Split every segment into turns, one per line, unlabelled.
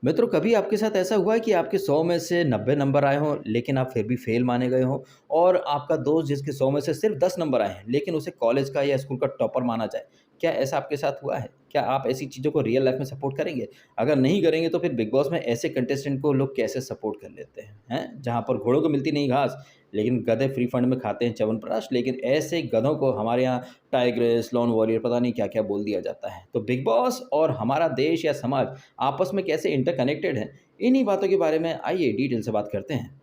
मित्रों, कभी आपके साथ ऐसा हुआ है कि आपके 100 में से 90 नंबर आए हों, लेकिन आप फिर भी फेल माने गए हों और आपका दोस्त जिसके 100 में से सिर्फ 10 नंबर आए हैं, लेकिन उसे कॉलेज का या स्कूल का टॉपर माना जाए। क्या ऐसा आपके साथ हुआ है? क्या आप ऐसी चीज़ों को रियल लाइफ़ में सपोर्ट करेंगे? अगर नहीं करेंगे तो फिर बिग बॉस में ऐसे कंटेस्टेंट को लोग कैसे सपोर्ट कर लेते हैं, हैं? जहाँ पर घोड़ों को मिलती नहीं घास, लेकिन गधे फ्री फंड में खाते हैं च्यवनप्राश, लेकिन ऐसे गधों को हमारे यहाँ टाइग्रेस, लॉन वॉरियर पता नहीं क्या-क्या बोल दिया जाता है। तो बिग बॉस और हमारा देश या समाज आपस में कैसे इंटरकनेक्टेड हैं, इन्हीं बातों के बारे में आइए डिटेल से बात करते हैं।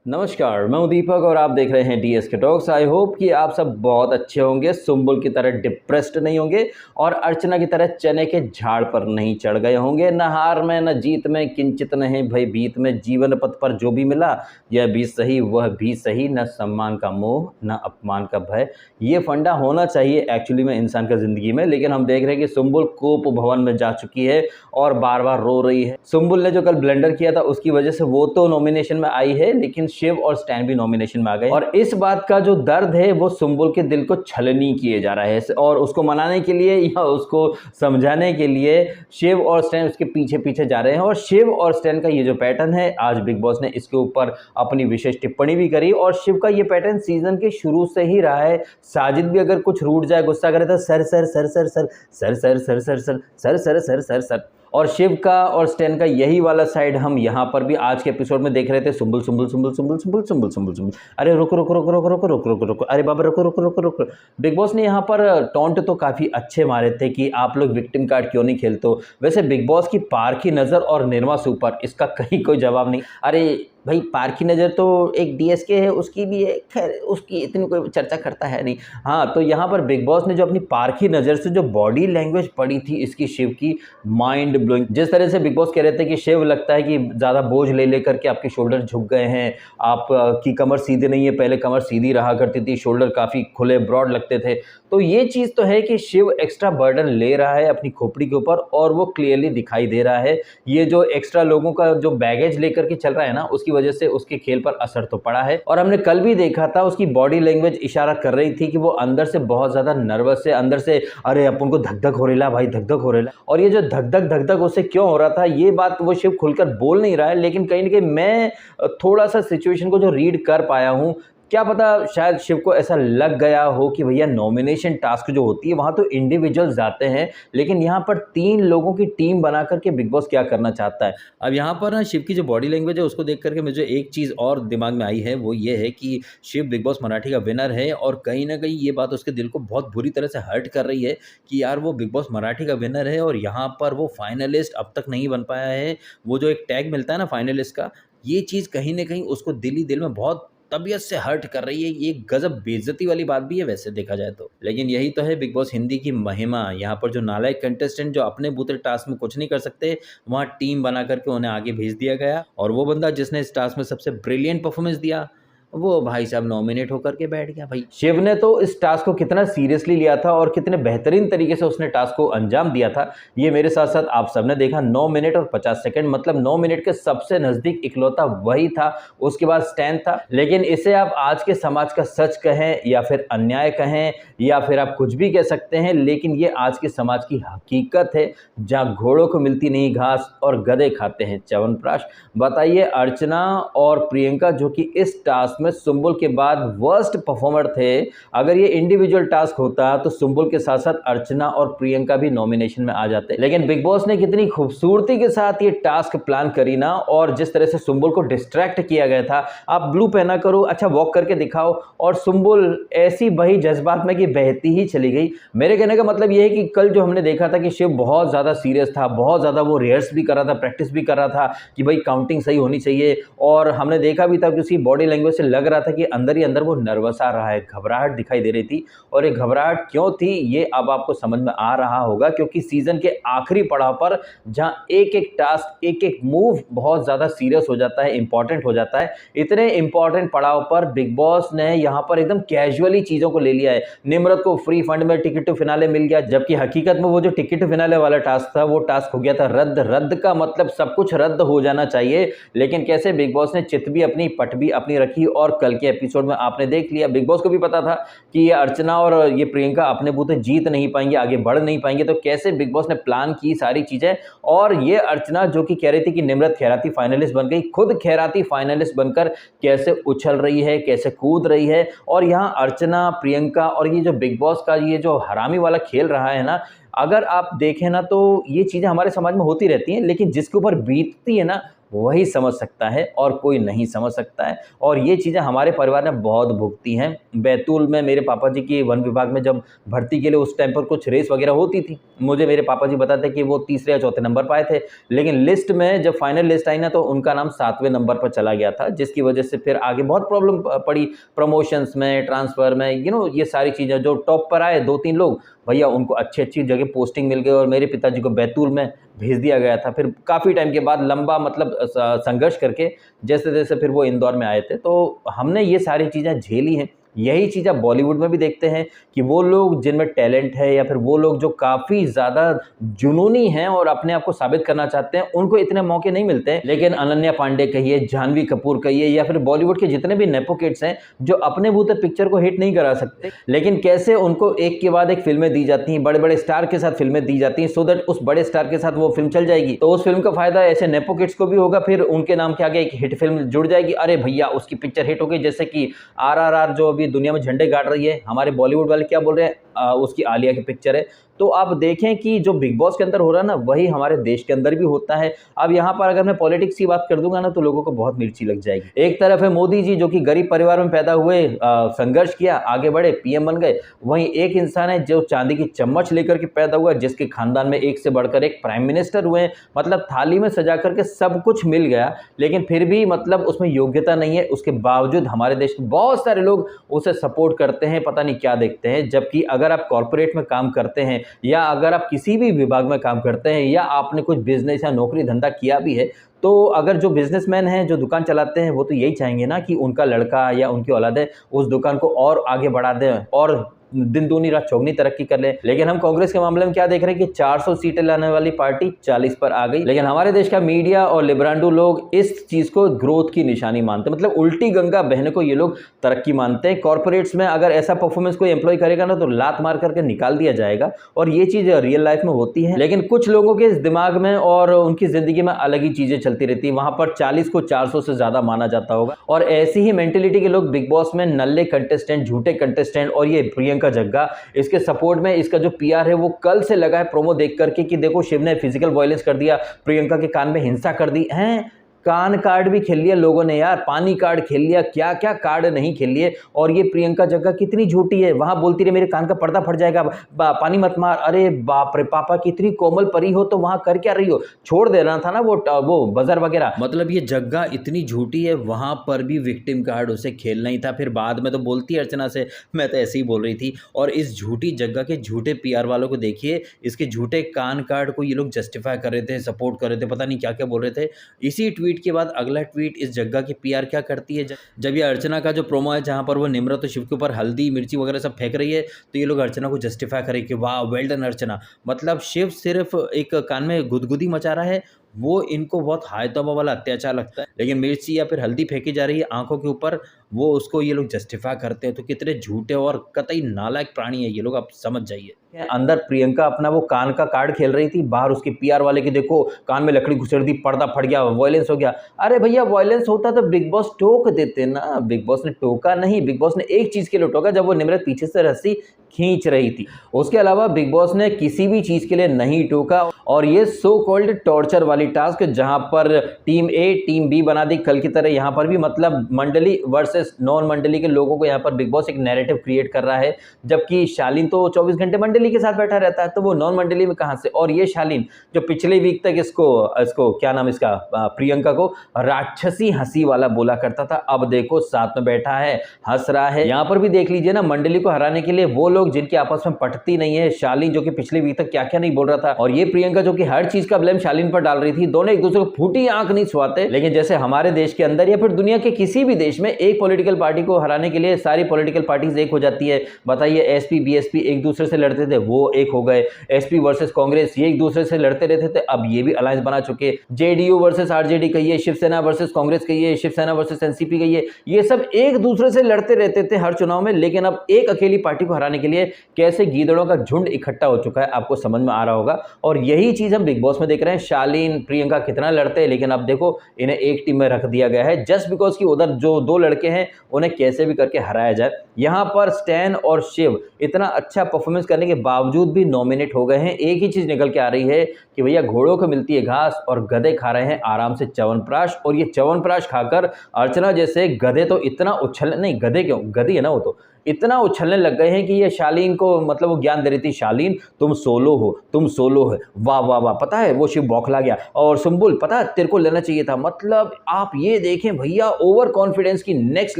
नमस्कार, मैं हूँ दीपक और आप देख रहे हैं डीएसके टॉक्स। आई होप कि आप सब बहुत अच्छे होंगे, सुम्बुल की तरह डिप्रेस्ड नहीं होंगे और अर्चना की तरह चने के झाड़ पर नहीं चढ़ गए होंगे। न हार में न जीत में किंचित नहीं भयभीत में, जीवन पथ पर जो भी मिला यह भी सही वह भी सही, न सम्मान का मोह न अपमान का भय। ये फंडा होना चाहिए एक्चुअली में इंसान का ज़िंदगी में, लेकिन हम देख रहे हैं कि सुम्बुल कोप भवन में जा चुकी है और बार-बार रो रही है। सुम्बुल ने जो कल ब्लंडर किया था उसकी वजह से वो तो नॉमिनेशन में आई है, लेकिन शिव और स्टैन भी नॉमिनेशन में आ गए और इस बात का जो दर्द है वो सुम्बुल के दिल को छलनी किए जा रहा है और उसको मनाने के लिए या उसको समझाने के लिए शिव और स्टैन उसके पीछे-पीछे जा रहे हैं। और शिव और स्टैन का ये जो पैटर्न है, आज बिग बॉस ने इसके ऊपर अपनी विशेष टिप्पणी भी करी और शिव का ये पैटर्न सीजन के शुरू से ही रहा है। साजिद भी अगर कुछ रूठ जाए, गुस्सा करे तो sir sir sir sir sir sir sir sir sir sir sir sir sir sir sir. और शिव का और स्टैन का यही वाला साइड हम यहाँ पर भी आज के एपिसोड में देख रहे थे। सुम्बुल सुम्बुल सुम्बुल सुम्बुल सुम्बुल सुम्बुल सुम्बुल सुम्बुल, अरे रुको रुको रुको रुको रुको रुको रुको रुको, अरे बाबा रुको रुको रुको रुको। बिग बॉस ने यहाँ पर टॉन्ट तो काफ़ी अच्छे मारे थे कि आप लोग विक्टिम कार्ड क्यों नहीं खेलते हो। वैसे बिग बॉस की पारखी नज़र और निर्मा सुपर इसका कहीं कोई जवाब नहीं। अरे भाई, पारखी नज़र तो एक डीएसके है, उसकी भी है, खैर उसकी इतनी कोई चर्चा करता है नहीं। हाँ, तो यहाँ पर बिग बॉस ने जो अपनी पारखी नज़र से जो बॉडी लैंग्वेज पढ़ी थी इसकी शिव की, माइंड ब्लोइंग। जिस तरह से बिग बॉस कह रहे थे कि शिव लगता है कि ज़्यादा बोझ ले लेकर के आपके शोल्डर झुक गए हैं, आप की कमर सीधे नहीं है, पहले कमर सीधी रहा करती थी, शोल्डर काफ़ी खुले ब्रॉड लगते थे। तो ये चीज़ तो है कि शिव एक्स्ट्रा बर्डन ले रहा है अपनी खोपड़ी के ऊपर और वो क्लियरली दिखाई दे रहा है। ये जो एक्स्ट्रा लोगों का जो बैगेज लेकर के चल रहा है ना, उसकी वजह से उसके खेल पर असर तो पड़ा है। और हमने कल भी देखा था उसकी बॉडी लैंग्वेज इशारा कर रही थी कि वो अंदर से बहुत ज़्यादा नर्वस है, अंदर से अरे अपन को धक धक हो रहा भाई, धक धक हो रहा। और ये जो धक धक उससे क्यों हो रहा था, ये बात वो शिव खुलकर बोल नहीं रहा है, लेकिन कहीं ना कहीं मैं थोड़ा सा सिचुएशन को जो रीड कर पाया हूँ, क्या पता शायद शिव को ऐसा लग गया हो कि भैया नॉमिनेशन टास्क जो होती है वहाँ तो इंडिविजुअल जाते हैं, लेकिन यहाँ पर 3 लोगों की टीम बना करके बिग बॉस क्या करना चाहता है। अब यहाँ पर ना शिव की जो बॉडी लैंग्वेज है उसको देख करके मुझे एक चीज़ और दिमाग में आई है, वो ये है कि शिव बिग बॉस मराठी का विनर है और कहीं न कहीं ये बात उसके दिल को बहुत बुरी तरह से हर्ट कर रही है कि यार वो बिग बॉस मराठी का विनर है और यहाँ पर वो फाइनलिस्ट अब तक नहीं बन पाया है। वो जो एक टैग मिलता है ना फाइनलिस्ट का, ये चीज़ कहीं न कहीं उसको दिल ही दिल में बहुत तबीयत से हर्ट कर रही है। ये गज़ब बेइज़्ज़ती वाली बात भी है वैसे देखा जाए तो। लेकिन यही तो है बिग बॉस हिंदी की महिमा। यहाँ पर जो नालायक कंटेस्टेंट जो अपने बूते टास्क में कुछ नहीं कर सकते, वहाँ टीम बना करके उन्हें आगे भेज दिया गया और वो बंदा जिसने इस टास्क में सबसे ब्रिलियंट परफॉर्मेंस दिया, वो भाई साहब नॉमिनेट होकर के बैठ गया भाई। शिव ने तो इस टास्क को कितना सीरियसली लिया था और कितने बेहतरीन तरीके से उसने टास्क को अंजाम दिया था, ये मेरे साथ-साथ आप सबने देखा। 9 मिनट और 50 सेकंड, मतलब 9 मिनट के सबसे नज़दीक इकलौता वही था, उसके बाद स्टैन था। लेकिन इसे आप आज के समाज का सच कहें या फिर अन्याय कहें या फिर आप कुछ भी कह सकते हैं, लेकिन ये आज के समाज की हकीकत है, जहाँ घोड़ों को मिलती नहीं घास और गधे खाते हैं च्यवनप्राश। बताइए, अर्चना और प्रियंका जो कि इस टास्क में सुम्बुल के बाद वर्स्ट परफॉर्मर थे, अगर ये इंडिविजुअल टास्क होता तो सुम्बुल के साथ साथ अर्चना और प्रियंका भी नॉमिनेशन में आ जाते। लेकिन बिग बॉस ने कितनी खूबसूरती के साथ ये टास्क प्लान करी ना, और जिस तरह से सुम्बुल को डिस्ट्रैक्ट किया गया था, आप ब्लू पहना करो, अच्छा वॉक करके दिखाओ, और सुम्बुल ऐसी बही जज्बात में कि बहती ही चली गई। मेरे कहने का मतलब ये है कि कल जो हमने देखा था कि शिव बहुत ज़्यादा सीरियस था, बहुत ज़्यादा वो रिहर्स भी कर रहा था, प्रैक्टिस भी कर रहा था कि भाई काउंटिंग सही होनी चाहिए, और हमने देखा भी था कि उसकी बॉडी लैंग्वेज से लग रहा था कि अंदर ही अंदर वो नर्वस आ रहा है, घबराहट दिखाई दे रही थी। और ये घबराहट क्यों थी ये अब आपको समझ में आ रहा होगा, क्योंकि सीजन के आखिरी पड़ाव पर जहां एक एक टास्क, एक एक मूव बहुत ज़्यादा सीरियस हो जाता है, इंपॉर्टेंट हो जाता है, इतने इंपॉर्टेंट पड़ाव पर बिग बॉस ने यहाँ पर एकदम कैजुअली चीज़ों को ले लिया है। निम्रत को फ्री फंड में टिकट टू फिनाले मिल गया, जबकि हकीकत में वो जो टिकट टू फिनाले वाला टास्क था वो टास्क हो गया था रद्द। रद्द का मतलब सब कुछ रद्द हो जाना चाहिए, लेकिन कैसे बिग बॉस ने चित भी अपनी पट भी अपनी रखी। और कल के एपिसोड में आपने देख लिया, बिग बॉस को भी पता था कि ये अर्चना और ये प्रियंका अपने बूते जीत नहीं पाएंगे, आगे बढ़ नहीं पाएंगे, तो कैसे बिग बॉस ने प्लान की सारी चीजें। और ये अर्चना जो कि कह रही थी कि निम्रत खैराती फाइनलिस्ट बन गई, खुद खैराती फाइनलिस्ट बनकर कैसे उछल रही है, कैसे कूद रही है। और यहाँ अर्चना, प्रियंका और ये जो बिग बॉस का ये जो हरामी वाला खेल रहा है ना, अगर आप देखें ना तो ये चीज़ें हमारे समाज में होती रहती हैं, लेकिन जिसके ऊपर बीतती है ना वही समझ सकता है और कोई नहीं समझ सकता है। और ये चीज़ें हमारे परिवार ने बहुत भुगती हैं। बैतूल में मेरे पापा जी की वन विभाग में जब भर्ती के लिए उस टाइम पर कुछ रेस वगैरह होती थी, मुझे मेरे पापा जी बताते कि वो तीसरे या चौथे नंबर पर आए थे, लेकिन लिस्ट में जब फाइनल लिस्ट आई ना तो उनका नाम 7वें नंबर पर चला गया था, जिसकी वजह से फिर आगे बहुत प्रॉब्लम पड़ी प्रमोशंस में, ट्रांसफ़र में, ये सारी चीज़ें। जो टॉप पर आए 2-3 लोग, भैया उनको अच्छी अच्छी जगह पोस्टिंग मिल गई और मेरे पिताजी को बैतूल में भेज दिया गया था। फिर काफ़ी टाइम के बाद लंबा मतलब संघर्ष करके जैसे तैसे फिर वो इंदौर में आए थे। तो हमने ये सारी चीज़ें झेली हैं। यही चीज़ आप बॉलीवुड में भी देखते हैं कि वो लोग जिनमें टैलेंट है या फिर वो लोग जो काफ़ी ज़्यादा जुनूनी हैं और अपने आप को साबित करना चाहते हैं, उनको इतने मौके नहीं मिलते हैं। लेकिन अनन्या पांडे कहिए, जानवी कपूर कहिए या फिर बॉलीवुड के जितने भी नेपो किड्स हैं जो अपने बूते पिक्चर को हिट नहीं करा सकते, लेकिन कैसे उनको एक के बाद एक फिल्में दी जाती हैं, बड़े बड़े स्टार के साथ फिल्में दी जाती हैं, सो दैट उस बड़े स्टार के साथ वो फिल्म चल जाएगी। तो उस फिल्म का फायदा ऐसे नेपो किड्स को भी होगा, फिर उनके नाम के आगे एक हिट फिल्म जुड़ जाएगी। अरे भैया उसकी पिक्चर हिट हो गई, जैसे कि RRR जो अभी दुनिया में झंडे गाड़ रही है, हमारे बॉलीवुड वाले क्या बोल रहे हैं, उसकी आलिया की पिक्चर है। तो आप देखें कि जो बिग बॉस के अंदर हो रहा है ना, वही हमारे देश के अंदर भी होता है। अब यहाँ पर अगर मैं पॉलिटिक्स की बात कर दूंगा ना तो लोगों को बहुत मिर्ची लग जाएगी। एक तरफ है मोदी जी जो कि गरीब परिवार में पैदा हुए, संघर्ष किया, आगे बढ़े, PM बन गए। वहीं एक इंसान है जो चांदी की चम्मच लेकर के पैदा हुआ, जिसके खानदान में एक से बढ़कर एक प्राइम मिनिस्टर हुए। मतलब थाली में सजा करके सब कुछ मिल गया, लेकिन फिर भी मतलब उसमें योग्यता नहीं है। उसके बावजूद हमारे देश के बहुत सारे लोग उसे सपोर्ट करते हैं, पता नहीं क्या देखते हैं। जबकि अगर आप कॉर्पोरेट में काम करते हैं या अगर आप किसी भी विभाग में काम करते हैं या आपने कुछ बिजनेस या नौकरी धंधा किया भी है, तो अगर जो बिजनेसमैन हैं, जो दुकान चलाते हैं, वो तो यही चाहेंगे ना कि उनका लड़का या उनकी औलादें उस दुकान को और आगे बढ़ा दें और दिन दूनी रात चौगनी तरक्की कर ले। लेकिन हम कांग्रेस के मामले में क्या देख रहे हैं कि 400 सीटें लाने वाली पार्टी 40 पर आ गई। लेकिन हमारे देश का मीडिया और लिब्रांडो लोग इस चीज को ग्रोथ की निशानी मानते हैं, मतलब उल्टी गंगा बहने को ये लोग तरक्की मानते हैं। कॉर्पोरेट्स में अगर ऐसा परफॉर्मेंस कोई एम्प्लॉय करेगा ना तो लात मार करके निकाल दिया जाएगा, और ये चीज रियल लाइफ में होती है। लेकिन कुछ लोगों के दिमाग में और उनकी जिंदगी में अलग ही चीजें चलती रहती है। वहां पर 40 को 400 से ज्यादा माना जाता होगा, और ऐसी ही मेंटेलिटी के लोग बिग बॉस में नल्ले कंटेस्टेंट, झूठे कंटेस्टेंट और ये प्रियंका जग्गा, इसके सपोर्ट में इसका जो PR है वो कल से लगा है प्रोमो देख करके कि देखो शिव ने फिजिकल वायलेंस कर दिया, प्रियंका के कान में हिंसा कर दी है। कान कार्ड भी खेल लिया लोगों ने यार, पानी कार्ड खेल लिया, क्या क्या कार्ड नहीं खेल लिए। और ये प्रियंका जग्गा कितनी झूठी है, वहां बोलती रही मेरे कान का पर्दा फट जाएगा, पानी मत मार। अरे बाप रे, पापा कितनी कोमल परी हो तो वहां कर क्या रही हो, छोड़ देना था ना वो बजर वगैरह। मतलब ये जग्गा इतनी झूठी है, वहां पर भी विक्टिम कार्ड उसे खेलना ही था। फिर बाद में तो बोलती अर्चना से मैं तो ऐसे ही बोल रही थी। और इस झूठी जग्गा के झूठे PR वालों को देखिए, इसके झूठे कान कार्ड को ये लोग जस्टिफाई कर रहे थे, सपोर्ट कर रहे थे, पता नहीं क्या क्या बोल रहे थे। इसी ट्वीट के बाद अगला ट्वीट इस जग्गा की PR क्या करती है, जब ये अर्चना का जो प्रोमो है जहां पर वो निम्रत और शिव के ऊपर हल्दी मिर्ची वगैरह सब फेंक रही है, तो ये लोग अर्चना को जस्टिफाई करें कि वाह वेल डन अर्चना। मतलब शिव सिर्फ एक कान में गुदगुदी मचा रहा है, वो इनको बहुत हाय तौबा वाला अत्याचार लगता है। लेकिन मिर्ची या फिर हल्दी फेंकी जा रही है आंखों के ऊपर, वो उसको ये लोग जस्टिफाई करते हैं। तो कितने झूठे और कतई नालायक प्राणी है ये लोग, आप समझ जाइए। अंदर प्रियंका अपना वो कान का कार्ड खेल रही थी, बाहर उसकी PR वाले की देखो कान में लकड़ी घुसेड़ दी, पर्दा फट गया, वायलेंस हो गया। अरे भैया वायलेंस होता तो बिग बॉस टोक देते ना, बिग बॉस ने टोका नहीं। बिग बॉस ने एक चीज के लिए टोका, जब वो निम्रत पीछे से रस्सी खींच रही थी। उसके अलावा बिग बॉस ने किसी भी चीज के लिए नहीं टोका। और ये सो कॉल्ड टॉर्चर वाली टास्क जहां पर टीम A टीम B बना दी, कल की तरह यहाँ पर भी मतलब मंडली वर्सेस नॉन मंडली के लोगों को यहाँ पर बिग बॉस एक नैरेटिव क्रिएट कर रहा है। जबकि शालीन तो 24 घंटे मंडली मंडली के साथ बैठा रहता है, तो वो नॉन मंडली में कहां से। और ये शालीन जो पिछले वीक तक इसको क्या नाम इसका प्रियंका को राक्षसी हंसी वाला बोला करता था, अब देखो साथ में बैठा है, हंस रहा है। यहां पर भी देख लीजिए ना, मंडली को हराने के लिए वो लोग जिनकी आपस में पटती नहीं है, शालीन जो कि पिछले वीक तक क्या क्या नहीं बोल रहा था, और ये प्रियंका जो कि हर चीज का ब्लेम शालीन पर डाल रही थी। दोनों एक दूसरे को फूटी आंख नहीं छुआते। लेकिन जैसे हमारे देश के अंदर या फिर दुनिया के किसी भी देश में एक पॉलिटिकल पार्टी को हराने के लिए सारी पॉलिटिकल पार्टीज एक हो जाती है। बताइए, एसपी बीएसपी एक दूसरे से लड़ते थे, वो एक हो गए। एसपी वर्सेस कांग्रेस, ये एक दूसरे से लड़ते रहते थे, अब ये भी अलायंस बना चुके। जेडीयू वर्सेस आरजेडी कहिए, शिवसेना वर्सेस कांग्रेस कहिए, शिवसेना वर्सेस एनसीपी कहिए, ये सब एक दूसरे से लड़ते रहते थे हर चुनाव में। लेकिन अब एक अकेली पार्टी को हराने के लिए कैसे गीदड़ों का झुंड इकट्ठा हो चुका है, आपको समझ में आ रहा होगा। और यही चीज हम बिग बॉस में देख रहे हैं। शालीन प्रियंका कितना लड़ते हैं, लेकिन अब देखो इन्हें एक टीम में रख दिया गया है जस्ट बिकॉज कि उधर जो दो लड़के हैं उन्हें कैसे भी करके हराया जाए। यहां पर स्टैन और शिव इतना अच्छा परफॉर्मेंस करने के बावजूद भी नॉमिनेट हो गए हैं। एक ही चीज निकल के आ रही है कि भैया घोड़ों को मिलती है घास और गधे खा रहे हैं आराम से च्यवनप्राश। और ये च्यवनप्राश खाकर अर्चना जैसे गधे तो इतना उछल, नहीं गधे क्यों, गधी है ना वो, तो इतना उछलने लग गए हैं कि ये शालीन को मतलब वो ज्ञान दे रही थी, शालीन तुम सोलो हो, तुम सोलो है, वाह वाह वाह। पता है वो शिव बौखला गया, और सुम्बुल पता है तेरे को लेना चाहिए था। मतलब आप ये देखें भैया, ओवर कॉन्फिडेंस की नेक्स्ट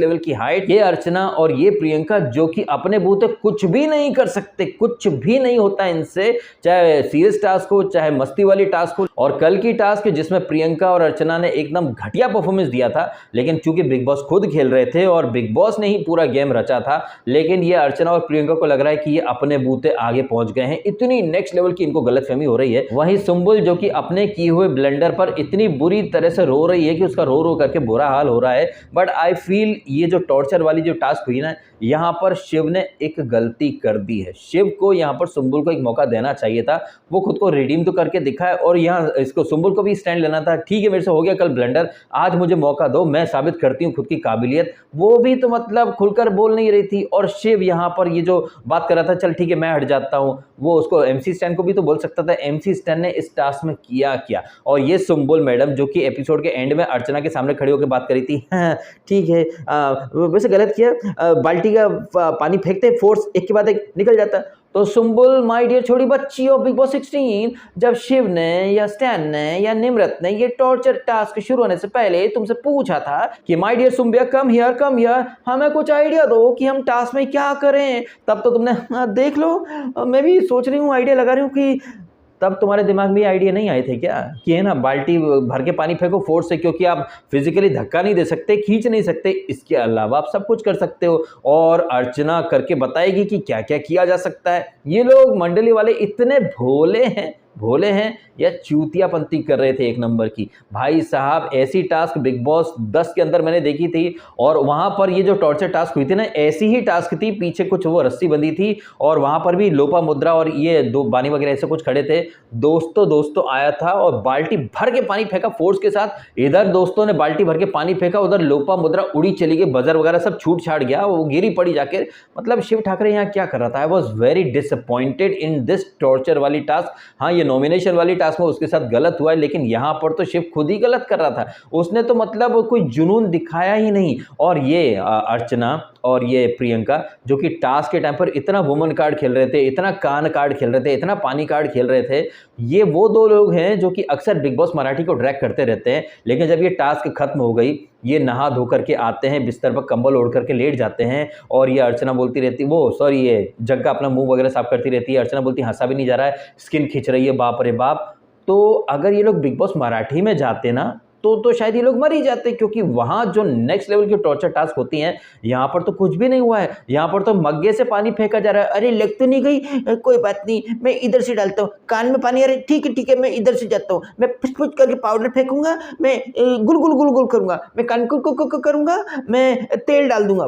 लेवल की हाइट। ये अर्चना और ये प्रियंका जो कि अपने बूते कुछ भी नहीं कर सकते, कुछ भी नहीं होता इनसे, चाहे सीरियस टास्क हो चाहे मस्ती वाली टास्क हो। और कल की टास्क जिसमें प्रियंका और अर्चना ने एकदम घटिया परफॉर्मेंस दिया था, लेकिन चूंकि बिग बॉस खुद खेल रहे थे और बिग बॉस ने ही पूरा गेम रचा था, लेकिन ये अर्चना और प्रियंका को लग रहा है कि ये अपने बूते आगे पहुंच गए हैं। इतनी नेक्स्ट लेवल की इनको गलतफहमी हो रही है। वहीं सुम्बुल जो कि अपने किए हुए ब्लंडर पर इतनी बुरी तरह से रो रही है कि उसका रो रो करके बुरा हाल हो रहा है। बट आई फील ये जो टॉर्चर वाली जो टास्क हुई ना, यहाँ पर शिव ने एक गलती कर दी है। शिव को यहाँ पर सुम्बुल को एक मौका देना चाहिए था, वो खुद को रिडीम तो करके दिखाए, और यहाँ इसको सुम्बुल को भी स्टैंड लेना था। ठीक है, मेरे से हो गया कल ब्लंडर, आज मुझे मौका दो, मैं साबित करती हूँ खुद की काबिलियत। वो भी तो मतलब खुलकर बोल नहीं रही थी। और शिव यहाँ पर ये जो बात कर रहा था, चल ठीक है मैं हट जाता हूँ, वो उसको एमसी स्टैन को भी तो बोल सकता था। एमसी स्टैन ने इस टास्क में किया क्या। और ये सुम्बुल मैडम जो कि एपिसोड के एंड में अर्चना के सामने खड़ी होकर बात करी थी, हाँ ठीक है वैसे गलत किया, बाल्टी का पानी फेंकते फोर्स एक के बाद एक निकल जाता। तो सुम्बुल माय डियर छोटी बच्ची ऑफ बिग बॉस 16, जब शिव ने या स्टैन ने या निम्रत ने ये टॉर्चर टास्क शुरू होने से पहले तुमसे पूछा था कि माय डियर सुम्बिया कम हियर, हमें कुछ आइडिया दो कि हम टास्क में क्या करें, तब तो तुमने देख लो मैं भी सोच रही हूँ, आइडिया लगा रही हूँ कि तब तुम्हारे दिमाग में ये आइडिया नहीं आए थे क्या कि है ना बाल्टी भर के पानी फेंको फोर्स से, क्योंकि आप फिजिकली धक्का नहीं दे सकते, खींच नहीं सकते, इसके अलावा आप सब कुछ कर सकते हो। और अर्चना करके बताएगी कि क्या क्या किया जा सकता है। ये लोग मंडली वाले इतने भोले हैं या चूतियापंती कर रहे थे एक नंबर की। भाई साहब ऐसी टास्क बिग बॉस 10 के अंदर मैंने देखी थी, और वहां पर ये जो टॉर्चर टास्क हुई थी ना, ऐसी ही टास्क थी, पीछे कुछ वो रस्सी बंधी थी और वहां पर भी लोपा मुद्रा और ये दो बानी वगैरह ऐसे कुछ खड़े थे। दोस्तों आया था और बाल्टी भर के पानी फेंका फोर्स के साथ। इधर दोस्तों ने बाल्टी भर के पानी फेंका, उधर लोपा मुद्रा उड़ी चली गई, बजर वगैरह सब छूट छाट गया, वो गिरी पड़ी जाके। मतलब शिव ठाकरे यहाँ क्या कर रहा था। I was very disappointed in this torture वाली टास्क। हाँ, ये नॉमिनेशन वाली टास्क में उसके साथ गलत हुआ है, लेकिन यहां पर तो शिव खुद ही गलत कर रहा था। उसने तो मतलब कोई जुनून दिखाया ही नहीं। और ये अर्चना और ये प्रियंका जो कि टास्क के टाइम पर इतना वुमन कार्ड खेल रहे थे, इतना कान कार्ड खेल रहे थे, इतना पानी कार्ड खेल रहे थे, ये वो दो लोग हैं जो कि अक्सर बिग बॉस मराठी को ड्रैग करते रहते हैं। लेकिन जब ये टास्क खत्म हो गई, ये नहा धो करके आते हैं, बिस्तर पर कंबल ओढ़ करके लेट जाते हैं, और ये अर्चना बोलती रहती, ये जग्गा अपना मुंह वगैरह साफ करती रहती है। अर्चना बोलती हंसा भी नहीं जा रहा है, स्किन खींच रही है, बाप रे बाप। तो अगर ये लोग बिग बॉस मराठी में जाते ना तो शायद ये लोग मर ही जाते, क्योंकि वहां जो नेक्स्ट लेवल की टॉर्चर टास्क होती हैं, यहाँ पर तो कुछ भी नहीं हुआ है। यहाँ पर तो मग्गे से पानी फेंका जा रहा है। अरे लग तो नहीं गई, कोई बात नहीं, मैं इधर से डालता हूँ कान में पानी, अरे ठीक है मैं इधर से जाता हूँ, मैं पुछ करके पाउडर फेंकूंगा, मैं गुल गुल करूंगा, मैं कान को करूंगा, मैं तेल डाल दूंगा।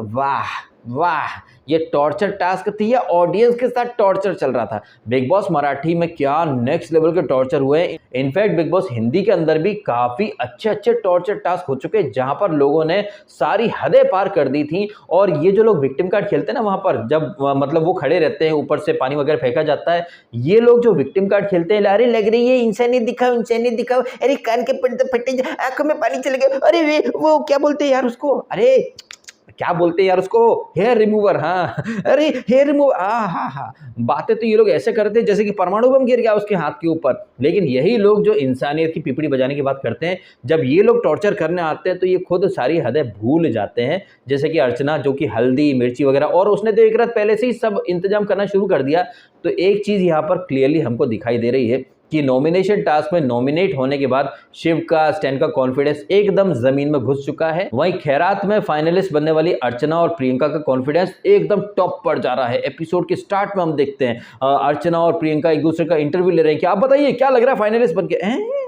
वाह, ये टॉर्चर टास्क थी या ऑडियंस के साथ टॉर्चर चल रहा था। बिग बॉस मराठी में क्या नेक्स्ट लेवल के टॉर्चर हुए। इनफैक्ट बिग बॉस हिंदी के अंदर भी काफी अच्छे टॉर्चर टास्क हो चुके, जहां पर लोगों ने सारी हदें पार कर दी थी। और ये जो लोग विक्टिम कार्ड खेलते हैं ना, वहां पर जब मतलब वो खड़े रहते हैं, ऊपर से पानी वगैरह फेंका जाता है, ये लोग जो विक्टिम कार्ड खेलते हैं, अरे लग रही है इंसानियत दिखाओ, अरे कान के पर्दे फटे, आंखों में पानी चले गए, अरे वो क्या बोलते हैं यार उसको, अरे क्या बोलते हैं यार उसको, हेयर रिमूवर। हाँ अरे हेयर रिमूवर, हाँ हाँ। बातें तो ये लोग ऐसे करते हैं जैसे कि परमाणु बम गिर गया उसके हाथ के ऊपर। लेकिन यही लोग जो इंसानियत की पिपड़ी बजाने की बात करते हैं, जब ये लोग टॉर्चर करने आते हैं तो ये खुद सारी हदें भूल जाते हैं। जैसे कि अर्चना जो कि हल्दी मिर्ची वगैरह, और उसने तो एक रात पहले से ही सब इंतजाम करना शुरू कर दिया। तो एक चीज़ यहाँ पर क्लियरली हमको दिखाई दे रही है कि नॉमिनेशन टास्क में नॉमिनेट होने के बाद शिव का, स्टैन का कॉन्फिडेंस एकदम जमीन में घुस चुका है। वहीं खैरात में फाइनलिस्ट बनने वाली अर्चना और प्रियंका का कॉन्फिडेंस एकदम टॉप पर जा रहा है। एपिसोड के स्टार्ट में हम देखते हैं अर्चना और प्रियंका एक दूसरे का इंटरव्यू ले रहे हैं कि आप बताइए क्या लग रहा है फाइनलिस्ट बन के।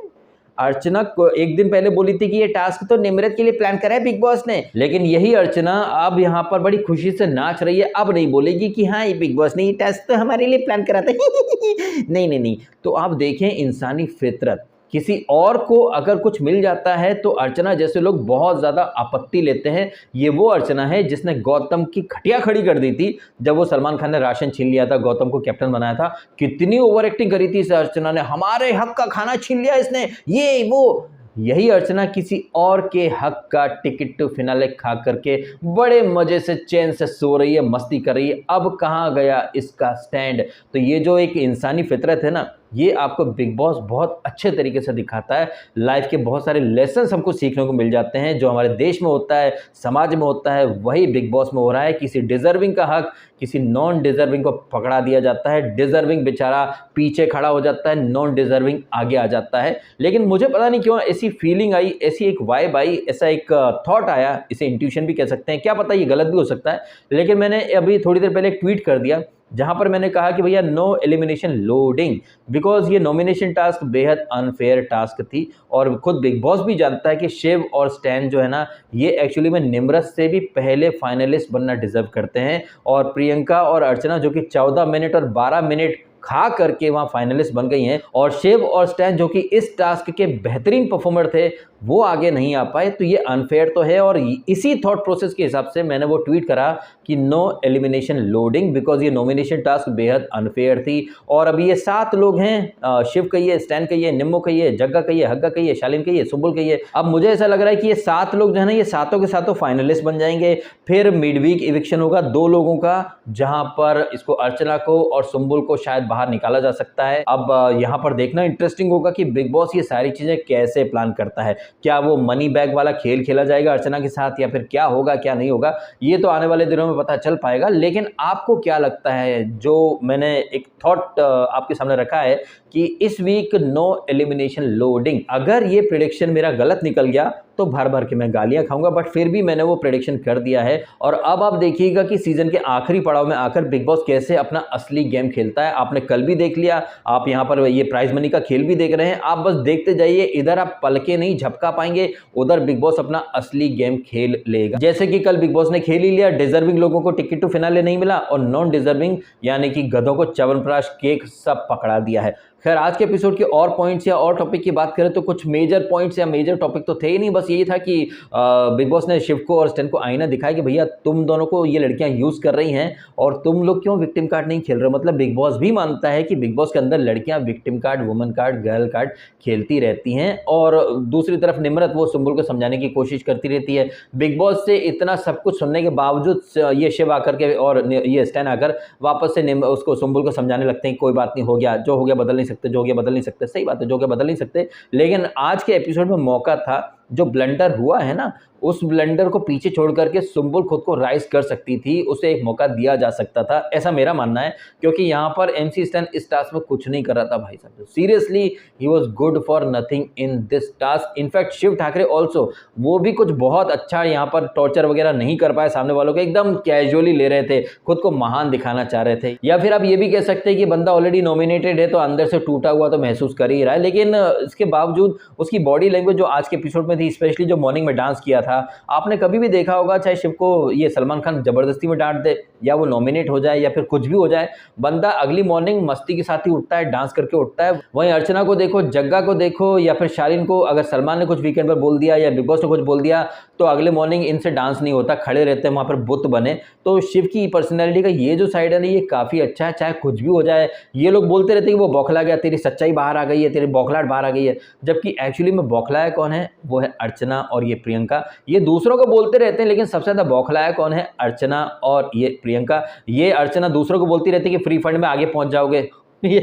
अर्चना को एक दिन पहले बोली थी कि ये टास्क तो निम्रत के लिए प्लान करा है बिग बॉस ने, लेकिन यही अर्चना अब यहाँ पर बड़ी खुशी से नाच रही है। अब नहीं बोलेगी कि हाँ ये बिग बॉस ने ये टास्क तो हमारे लिए प्लान करा था। नहीं नहीं नहीं। तो आप देखें इंसानी फितरत, किसी और को अगर कुछ मिल जाता है तो अर्चना जैसे लोग बहुत ज़्यादा आपत्ति लेते हैं। ये वो अर्चना है जिसने गौतम की खटिया खड़ी कर दी थी जब वो सलमान खान ने राशन छीन लिया था, गौतम को कैप्टन बनाया था। कितनी ओवर एक्टिंग करी थी इस अर्चना ने, हमारे हक का खाना छीन लिया इसने, ये वो। यही अर्चना किसी और के हक का टिकट टू फिनाले खा करके बड़े मजे से चैन से सो रही है, मस्ती कर रही है। अब कहाँ गया इसका स्टैंड। तो ये जो एक इंसानी फितरत है ना, ये आपको बिग बॉस बहुत अच्छे तरीके से दिखाता है। लाइफ के बहुत सारे लेसन्स हमको सीखने को मिल जाते हैं। जो हमारे देश में होता है, समाज में होता है, वही बिग बॉस में हो रहा है। किसी डिजर्विंग का हक किसी नॉन डिजर्विंग को पकड़ा दिया जाता है। डिजर्विंग बेचारा पीछे खड़ा हो जाता है, नॉन डिजर्विंग आगे आ जाता है। लेकिन मुझे पता नहीं क्यों ऐसी फीलिंग आई, ऐसी एक वाइब आई, ऐसा एक थॉट आया, इसे इंट्यूशन भी कह सकते हैं, क्या पता ये गलत भी हो सकता है। लेकिन मैंने अभी थोड़ी देर पहले एक ट्वीट कर दिया जहां पर मैंने कहा कि भैया नो एलिमिनेशन लोडिंग, बिकॉज ये नॉमिनेशन टास्क बेहद अनफेयर टास्क थी। और खुद बिग बॉस भी जानता है कि शिव और स्टैन जो है ना, ये एक्चुअली में निम्रत से भी पहले फाइनलिस्ट बनना डिजर्व करते हैं। और प्रियंका और अर्चना जो कि 14 मिनट और 12 मिनट खा करके वहां फाइनलिस्ट बन गई हैं, और शिव और स्टैन जो कि इस टास्क के बेहतरीन परफॉर्मर थे वो आगे नहीं आ पाए। तो ये अनफेयर तो है। और इसी थॉट प्रोसेस के हिसाब से मैंने वो ट्वीट करा कि नो एलिमिनेशन लोडिंग, बिकॉज ये नॉमिनेशन टास्क बेहद अनफेयर थी। और अभी ये 7 लोग हैं, शिव कहिए, स्टैन कहिए, निम्मो कहिए, जग्गा कहिए, हग्गा कहिए, शालीन कहिए, सुम्बुल कहिए। अब मुझे ऐसा लग रहा है कि ये 7 लोग जो है ना, ये सातों के सातों फाइनलिस्ट बन जाएंगे। फिर मिड वीक इविक्शन होगा 2 लोगों का, जहां पर इसको अर्चना को और सुम्बुल को शायद बाहर निकाला जा सकता है। अब यहाँ पर देखना इंटरेस्टिंग होगा कि बिग बॉस ये सारी चीजें कैसे प्लान करता है। क्या वो मनी बैग वाला खेल खेला जाएगा अर्चना के साथ, या फिर क्या होगा क्या नहीं होगा, ये तो आने वाले दिनों में पता चल पाएगा। लेकिन आपको क्या लगता है, जो मैंने एक थॉट आपके सामने रखा है कि इस वीक नो एलिमिनेशन लोडिंग, अगर ये प्रेडिक्शन मेरा गलत निकल गया तो भर भर के मैं गालियां खाऊंगा, बट फिर भी मैंने वो प्रेडिक्शन कर दिया है। और अब आप देखिएगा कि सीजन के आखिरी पड़ाव में आकर बिग बॉस कैसे अपना असली गेम खेलता है। आपने कल भी देख लिया, आप यहाँ पर ये प्राइज मनी का खेल भी देख रहे हैं। आप बस देखते जाइए, इधर आप पलके नहीं झपका पाएंगे, उधर बिग बॉस अपना असली गेम खेल लेगा। जैसे कि कल बिग बॉस ने खेल ही लिया, डिजर्विंग लोगों को टिकट टू फिनाले नहीं मिला और नॉन डिजर्विंग यानी कि गधों को च्यवनप्राश केक सब पकड़ा दिया है। खैर आज के एपिसोड के और पॉइंट्स या और टॉपिक की बात करें तो कुछ मेजर पॉइंट्स या मेजर टॉपिक तो थे ही नहीं। बस यही था कि बिग बॉस ने शिव को और स्टैन को आईना दिखाया कि भैया तुम दोनों को ये लड़कियां यूज कर रही हैं और तुम लोग क्यों विक्टिम कार्ड नहीं खेल रहे हो। मतलब बिग बॉस भी मानता है कि बिग बॉस के अंदर लड़कियां victim card, woman card, girl card खेलती रहती हैं। और दूसरी तरफ निम्रत वो सुम्बुल को समझाने की कोशिश करती रहती है। बिग बॉस से इतना सब कुछ सुनने के बावजूद ये शिव आकर के और ये स्टैन आकर वापस से उसको सुम्बुल को समझाने लगते हैं कोई बात नहीं, हो गया जो हो गया बदल नहीं सकते, जो हो गया बदल नहीं सकते। सही बात है, जो हो गया बदल नहीं सकते। लेकिन आज के एपिसोड में मौका था, जो ब्लंडर हुआ है ना, उस ब्लंडर को पीछे छोड़ करके सुम्बुल खुद को राइज कर सकती थी, उसे एक मौका दिया जा सकता था, ऐसा मेरा मानना है। क्योंकि यहाँ पर एमसी स्टैन इस टास्क में कुछ नहीं कर रहा था भाई साहब, seriously he was good for nothing in this task. In fact Shiv Thackeray also, वो भी कुछ बहुत अच्छा यहाँ पर टॉर्चर वगैरह नहीं कर पाए सामने वालों को, एकदम कैजुअली ले रहे थे, खुद को महान दिखाना चाह रहे थे। या फिर आप ये भी कह सकते हैं कि बंदा ऑलरेडी नॉमिनेटेड है तो अंदर से टूटा हुआ तो महसूस कर ही रहा है। लेकिन इसके बावजूद उसकी बॉडी लैंग्वेज जो आज के एपिसोड में थी, स्पेशली जो मॉर्निंग में डांस किया था, आपने कभी भी देखा होगा, चाहे शिव को ये सलमान खान जबरदस्ती में डांट दे या वो नॉमिनेट हो जाए या फिर कुछ भी हो जाए, बंदा अगली मॉर्निंग मस्ती के साथ ही उठता है, डांस करके उठता है। वहीं अर्चना को देखो, जग्गा को देखो या फिर शालीन को, अगर सलमान ने कुछ वीकेंड पर बोल दिया या बिग बॉस ने कुछ बोल दिया तो अगले मॉर्निंग इनसे डांस नहीं होता, खड़े रहते हैं वहां पर बुत बने। तो शिव की पर्सनैलिटी का ये जो साइड है ना, ये काफी अच्छा है। चाहे कुछ भी हो जाए, ये लोग बोलते रहते हैं कि वो बौखला गया, तेरी सच्चाई बाहर आ गई है, तेरी बौखलाहट बाहर आ गई है, जबकि एक्चुअली में बौखलाया कौन है, वो है है अर्चना और ये प्रियंका। ये दूसरों को बोलते रहते हैं, लेकिन सबसे ज़्यादा बौखलाया कौन है? अर्चना और ये प्रियंका। ये अर्चना दूसरों को बोलती रहती है कि फ्री फंड में आगे पहुंच जाओगे। ये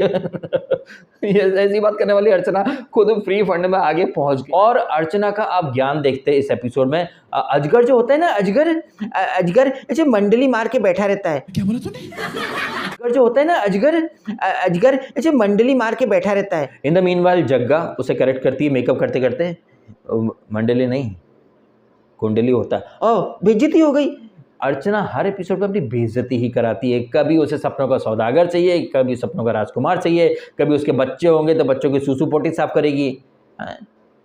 ये ऐसी बात करने वाली अर्चना खुद फ्री फंड में आगे पहुंच गई। और अर्चना का आप ज्ञान देखते हैं इस एपिसोड में। अजगर जो होता है ना, अजगर ऐसे मंडली मार के बैठा रहता है। क्या बोला तूने? अजगर जो होता है ना, अजगर ऐसे मंडली मार के बैठा रहता है। इन द मीनवाइल जग्गा उसे करेक्ट करती है मेकअप करते करते, मंडली नहीं कुंडली होता है। ओह, बेइज्जती हो गई। अर्चना हर एपिसोड में अपनी बेइज्जती ही कराती है। कभी उसे सपनों का सौदागर चाहिए, कभी सपनों का राजकुमार चाहिए, कभी उसके बच्चे होंगे तो बच्चों की सूसू पोटी साफ करेगी।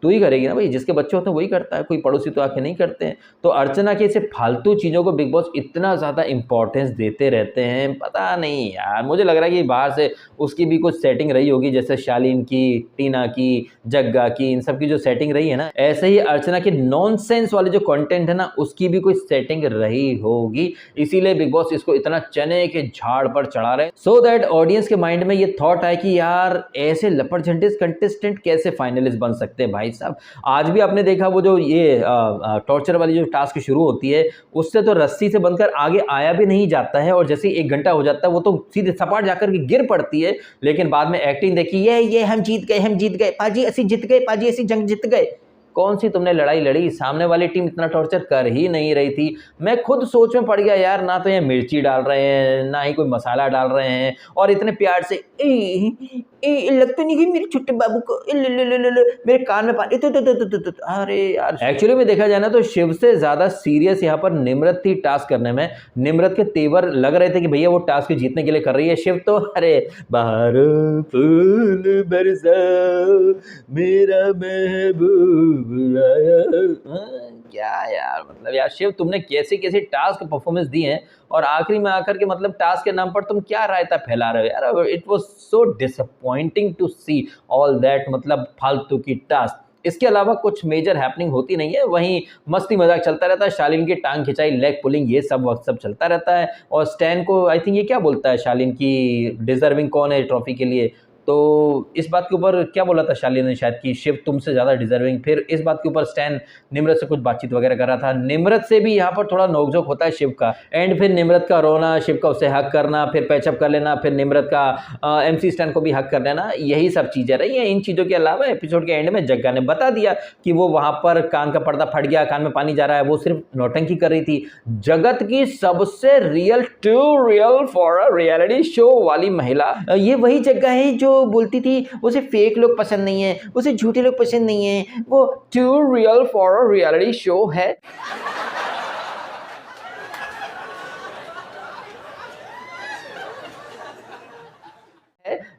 तू ही करेगी ना भाई, जिसके बच्चे होते हैं वही करता है, कोई पड़ोसी तो आके नहीं करते हैं। तो अर्चना के ऐसे फालतू चीज़ों को बिग बॉस इतना ज़्यादा इंपॉर्टेंस देते रहते हैं, पता नहीं यार। मुझे लग रहा है कि बाहर से उसकी भी कुछ सेटिंग रही होगी, जैसे शालीन की, टीना की, जग्गा की, इन सब की जो सेटिंग रही है ना, ऐसे ही अर्चना के नॉनसेंस वाले जो कंटेंट है ना, उसकी भी कोई सेटिंग रही होगी। इसीलिए बिग बॉस इसको इतना चने के झाड़ पर चढ़ा रहे हैं, सो दैट ऑडियंस के माइंड में ये थॉट आए कि यार ऐसे लपट झंडे कंटेस्टेंट कैसे फाइनलिस्ट बन सकते हैं। भाई साहब, आज भी आपने देखा वो जो ये टॉर्चर वाली जो टास्क शुरू होती है, उससे तो रस्सी से बनकर आगे आया भी नहीं जाता है, और जैसे ही 1 घंटा हो जाता है वो तो सीधे सपाट जाकर के गिर पड़ती है। लेकिन बाद में एक्टिंग देखी, ये हम जीत गए पाजी, असी जीत गए पाजी, असी जंग जीत गए। कौन सी तुमने लड़ाई लड़ी? सामने वाली टीम इतना टॉर्चर कर ही नहीं रही थी। मैं खुद सोच में पड़ गया यार, ना तो ये मिर्ची डाल रहे हैं, ना ही कोई मसाला डाल रहे हैं, और इतने प्यार से लग तो नहीं गई मेरे छोटे बाबू को, मेरे कान में पानी। अरे यार, एक्चुअली में देखा जाए ना तो शिव से ज्यादा सीरियस यहाँ पर निम्रत थी टास्क करने में। निम्रत के तेवर लग रहे थे कि भैया वो टास्क जीतने के लिए कर रही है। शिव तो अरे बाहर फूल बरसा मेरा महबूब क्या यार, मतलब यार शिव, तुमने कैसे कैसे टास्क परफॉर्मेंस दी है, और आखिरी में आकर के मतलब टास्क के नाम पर तुम क्या रायता फैला रहे हो यार। It was so disappointing to see all that, मतलब फालतू की टास्क। इसके अलावा कुछ मेजर हैपनिंग होती नहीं है, वहीं मस्ती मजाक चलता रहता है। शालीन की टांग खिंचाई, लेग पुलिंग, ये सब वक्त सब चलता रहता है। और स्टैन को आई थिंक ये क्या बोलता है शालीन की, डिजर्विंग कौन है ट्रॉफी के लिए, तो इस बात के ऊपर क्या बोला था शालीन ने शायद कि शिव तुमसे ज़्यादा डिजर्विंग। फिर इस बात के ऊपर स्टैन निम्रत से कुछ बातचीत वगैरह कर रहा था। निम्रत से भी यहाँ पर थोड़ा नोकझोंक होता है शिव का, एंड फिर निम्रत का रोना, शिव का उसे हक करना, फिर पैचअप कर लेना, फिर निम्रत का MC स्टैन को भी हक कर लेना, यही सब चीज़ें रही हैं। इन चीज़ों के अलावा एपिसोड के एंड में जग्गा ने बता दिया कि वो वहाँ पर कान का पर्दा फट गया, कान में पानी जा रहा है, वो सिर्फ नौटंकी कर रही थी। जगत की सबसे real for a reality show वाली महिला ये वही जग्गा है जो बोलती थी उसे फेक लोग पसंद नहीं है, उसे झूठे लोग पसंद नहीं है, वो too real for a reality show है।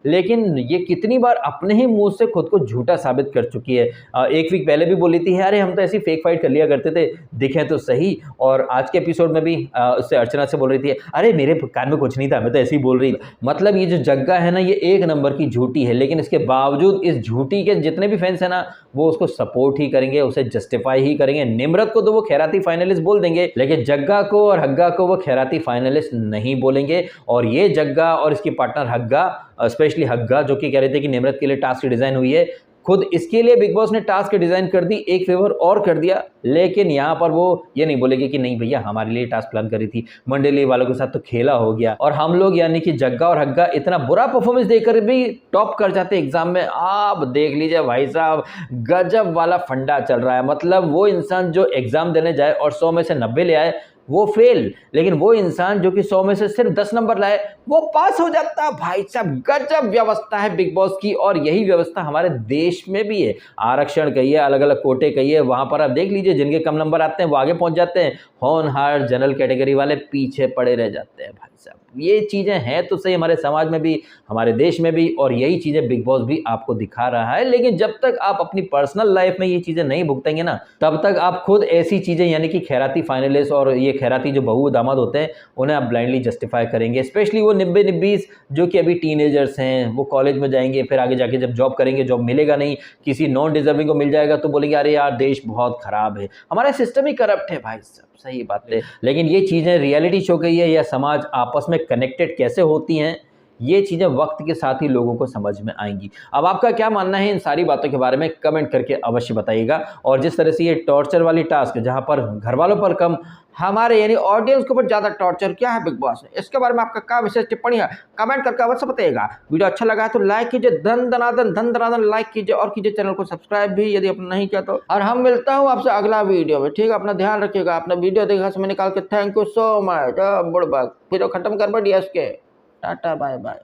लेकिन ये कितनी बार अपने ही मुंह से खुद को झूठा साबित कर चुकी है। 1 वीक पहले भी बोली थी अरे हम तो ऐसी फेक फाइट कर लिया करते थे, दिखे तो सही। और आज के एपिसोड में भी उससे अर्चना से बोल रही थी अरे मेरे कान में कुछ नहीं था, मैं तो ऐसे ही बोल रही। मतलब ये जो जग्गा है ना, ये 1 नंबर की झूठी है, लेकिन इसके बावजूद इस झूठी के जितने भी फैंस है ना, वो उसको सपोर्ट ही करेंगे, उसे जस्टिफाई ही करेंगे। निम्रत को तो वो खैराती फाइनलिस्ट बोल देंगे, लेकिन जग्गा को और हग्गा को वो खैराती फाइनलिस्ट नहीं बोलेंगे। और ये जग्गा और इसकी पार्टनर हग्गा, स्पेशली हग्गा, जो कि कह रहे थे कि निम्रत के लिए टास्क डिजाइन हुई है, खुद इसके लिए बिग बॉस ने टास्क डिजाइन कर दी, एक फेवर और कर दिया। लेकिन यहाँ पर वो ये नहीं बोलेगे कि नहीं भैया हमारे लिए टास्क प्लान करी थी, मंडली वालों के साथ तो खेला हो गया। और हम लोग यानी कि जग्गा और हग्गा इतना बुरा परफॉर्मेंस देकर भी टॉप कर जाते एग्जाम में। आप देख लीजिए भाई साहब, गजब वाला फंडा चल रहा है। मतलब वो इंसान जो एग्जाम देने जाए और 100 में से 90 ले आए वो फेल, लेकिन वो इंसान जो कि 100 में से सिर्फ 10 नंबर लाए वो पास हो जाता है। भाई साहब गजब व्यवस्था है बिग बॉस की, और यही व्यवस्था हमारे देश में भी है। आरक्षण कहिए, अलग अलग कोटे कहिए, वहां पर आप देख लीजिए जिनके कम नंबर आते हैं वो आगे पहुंच जाते हैं, होनहार जनरल कैटेगरी वाले पीछे पड़े रह जाते हैं। भाई साहब ये चीजें हैं तो सही हमारे समाज में भी, हमारे देश में भी, और यही चीजें बिग बॉस भी आपको दिखा रहा है। लेकिन जब तक आप अपनी पर्सनल लाइफ में ये चीजें नहीं भुगतेंगे ना, तब तक आप खुद ऐसी चीजें यानी कि खैराती फाइनलिस्ट और ये खैराती जो बहू दामाद होते हैं उन्हें आप ब्लाइंडली जस्टिफाई करेंगे। स्पेशली वो 90-90 जो कि अभी टीनेजर्स हैं, वो कॉलेज में जाएंगे, फिर आगे जाके जब जॉब करेंगे, जॉब मिलेगा नहीं, किसी नॉन डिजर्विंग को मिल जाएगा तो बोलेंगे अरे यार देश बहुत खराब है, हमारा सिस्टम ही करप्ट है। भाई साहब सही बात है, लेकिन ये चीज़ें रियलिटी शो की है या समाज आपस में कनेक्टेड कैसे होती हैं, ये चीज़ें वक्त के साथ ही लोगों को समझ में आएंगी। अब आपका क्या मानना है इन सारी बातों के बारे में कमेंट करके अवश्य बताइएगा। और जिस तरह से ये टॉर्चर वाली टास्क जहाँ पर घर वालों पर कम, हमारे यानी ऑडियंस के ऊपर ज़्यादा टॉर्चर क्या है बिग बॉस, इसके बारे में आपका क्या विशेष टिप्पणी है कमेंट करके अवश्य बताइएगा। वीडियो अच्छा लगा है तो लाइक कीजिए, धन दनादन लाइक कीजिए और कीजिए चैनल को सब्सक्राइब भी यदि आपने नहीं किया तो। और हम मिलता हूँ आपसे अगला वीडियो में, ठीक है? अपना ध्यान रखिएगा। अपना वीडियो देखा समय निकाल के थैंक यू सो मच। बुढ़ वीडियो खत्म कर बड़ी टाटा बाय बाय।